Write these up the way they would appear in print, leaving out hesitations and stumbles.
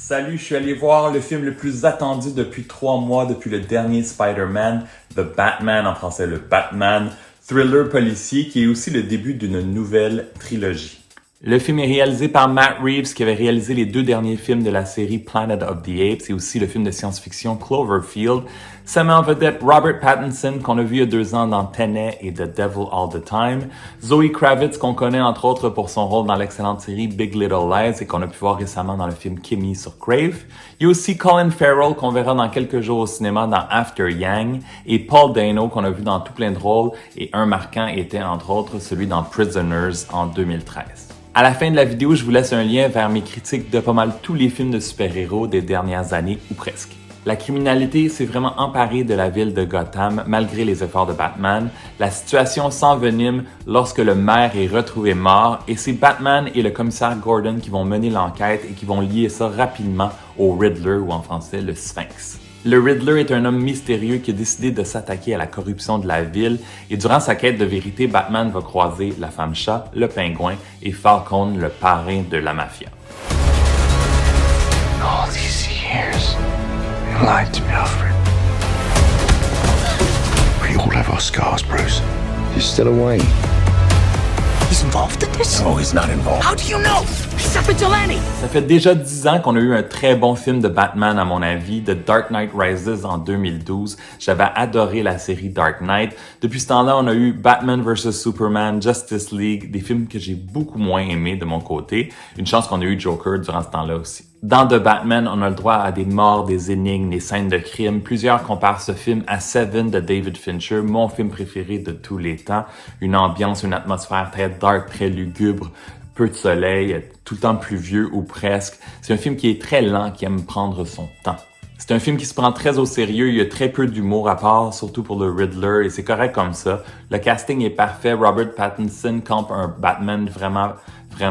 Salut, je suis allé voir le film le plus attendu depuis 3 mois, depuis le dernier Spider-Man, The Batman, en français le Batman, thriller policier qui est aussi le début d'une nouvelle trilogie. Le film est réalisé par Matt Reeves qui avait réalisé les 2 derniers films de la série Planet of the Apes et aussi le film de science-fiction Cloverfield. Ça met en vedette Robert Pattinson qu'on a vu il y a 2 ans dans Tenet et The Devil All the Time, Zoe Kravitz qu'on connaît entre autres pour son rôle dans l'excellente série Big Little Lies et qu'on a pu voir récemment dans le film Kimmy sur Crave. Il y a aussi Colin Farrell qu'on verra dans quelques jours au cinéma dans After Yang et Paul Dano qu'on a vu dans tout plein de rôles et un marquant était entre autres celui dans Prisoners en 2013. À la fin de la vidéo, je vous laisse un lien vers mes critiques de pas mal tous les films de super-héros des dernières années, ou presque. La criminalité s'est vraiment emparée de la ville de Gotham malgré les efforts de Batman. La situation s'envenime lorsque le maire est retrouvé mort et c'est Batman et le commissaire Gordon qui vont mener l'enquête et qui vont lier ça rapidement au Riddler ou en français le Sphinx. Le Riddler est un homme mystérieux qui a décidé de s'attaquer à la corruption de la ville et durant sa quête de vérité, Batman va croiser la femme chat, le pingouin et Falcone, le parrain de la mafia. All these years, you lied to me, Alfred. We all have our scars, Bruce. You're still away. He's involved in this? No, he's not involved. How do you know? He's a vigilante! Ça fait déjà 10 ans qu'on a eu un très bon film de Batman à mon avis, The Dark Knight Rises en 2012. J'avais adoré la série Dark Knight. Depuis ce temps-là, on a eu Batman vs Superman, Justice League, des films que j'ai beaucoup moins aimés de mon côté. Une chance qu'on a eu Joker durant ce temps-là aussi. Dans The Batman, on a le droit à des morts, des énigmes, des scènes de crime. Plusieurs comparent ce film à Seven de David Fincher, mon film préféré de tous les temps. Une ambiance, une atmosphère très dark, très lugubre, peu de soleil, tout le temps pluvieux ou presque. C'est un film qui est très lent, qui aime prendre son temps. C'est un film qui se prend très au sérieux, il y a très peu d'humour à part, surtout pour le Riddler, et c'est correct comme ça. Le casting est parfait, Robert Pattinson campe un Batman vraiment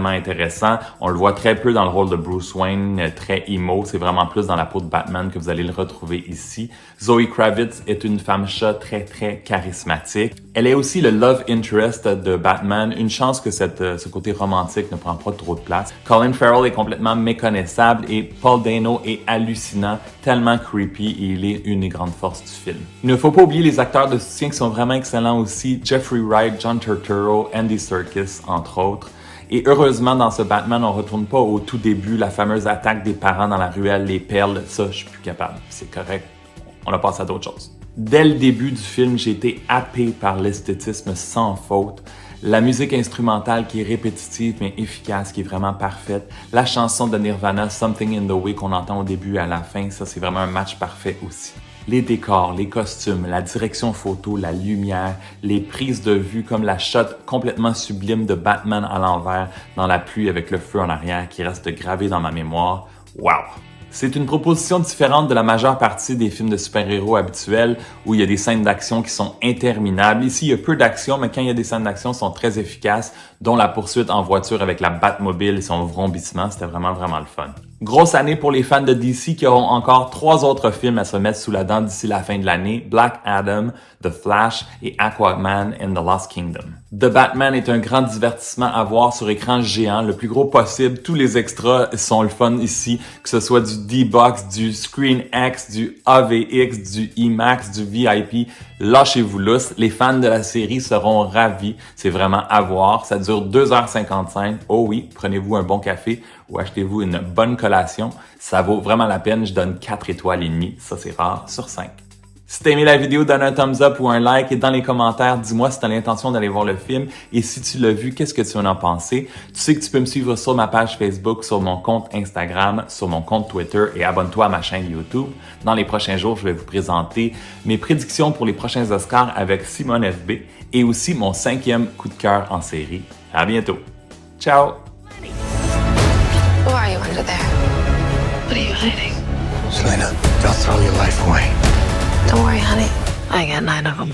intéressant. On le voit très peu dans le rôle de Bruce Wayne, très emo. C'est vraiment plus dans la peau de Batman que vous allez le retrouver ici. Zoe Kravitz est une femme chat très charismatique. Elle est aussi le love interest de Batman. Une chance que ce côté romantique ne prend pas trop de place. Colin Farrell est complètement méconnaissable et Paul Dano est hallucinant, tellement creepy et il est une des grandes forces du film. Il ne faut pas oublier les acteurs de soutien qui sont vraiment excellents aussi. Jeffrey Wright, John Turturro, Andy Serkis, entre autres. Et heureusement, dans ce Batman, on retourne pas au tout début, la fameuse attaque des parents dans la ruelle, les perles, ça, je suis plus capable. C'est correct. On a passé à d'autres choses. Dès le début du film, j'ai été happé par l'esthétisme sans faute. La musique instrumentale qui est répétitive mais efficace, qui est vraiment parfaite. La chanson de Nirvana, Something in the Way, qu'on entend au début et à la fin, ça, c'est vraiment un match parfait aussi. Les décors, les costumes, la direction photo, la lumière, les prises de vue comme la shot complètement sublime de Batman à l'envers dans la pluie avec le feu en arrière qui reste gravé dans ma mémoire. Wow! C'est une proposition différente de la majeure partie des films de super-héros habituels où il y a des scènes d'action qui sont interminables. Ici, il y a peu d'action, mais quand il y a des scènes d'action, elles sont très efficaces, dont la poursuite en voiture avec la Batmobile et son vrombissement. C'était vraiment le fun. Grosse année pour les fans de DC qui auront encore 3 autres films à se mettre sous la dent d'ici la fin de l'année. Black Adam, The Flash et Aquaman and the Lost Kingdom. The Batman est un grand divertissement à voir sur écran géant, le plus gros possible. Tous les extras sont le fun ici, que ce soit du D-Box, du Screen X, du AVX, du IMAX, du VIP. Lâchez-vous lousse. Les fans de la série seront ravis. C'est vraiment à voir. Ça dure 2h55. Oh oui, prenez-vous un bon café ou achetez-vous une bonne collation. Ça vaut vraiment la peine. Je donne 4 étoiles et demie. Ça, c'est rare sur 5. Si t'as aimé la vidéo, donne un thumbs up ou un like et dans les commentaires, dis-moi si t'as l'intention d'aller voir le film et si tu l'as vu, qu'est-ce que tu en as pensé. Tu sais que tu peux me suivre sur ma page Facebook, sur mon compte Instagram, sur mon compte Twitter et abonne-toi à ma chaîne YouTube. Dans les prochains jours, je vais vous présenter mes prédictions pour les prochains Oscars avec Simone FB et aussi mon 5e coup de cœur en série. À bientôt. Ciao! Who are you under there? What are you hiding? Selena, don't throw your life away. Don't worry, honey. I got 9 of them.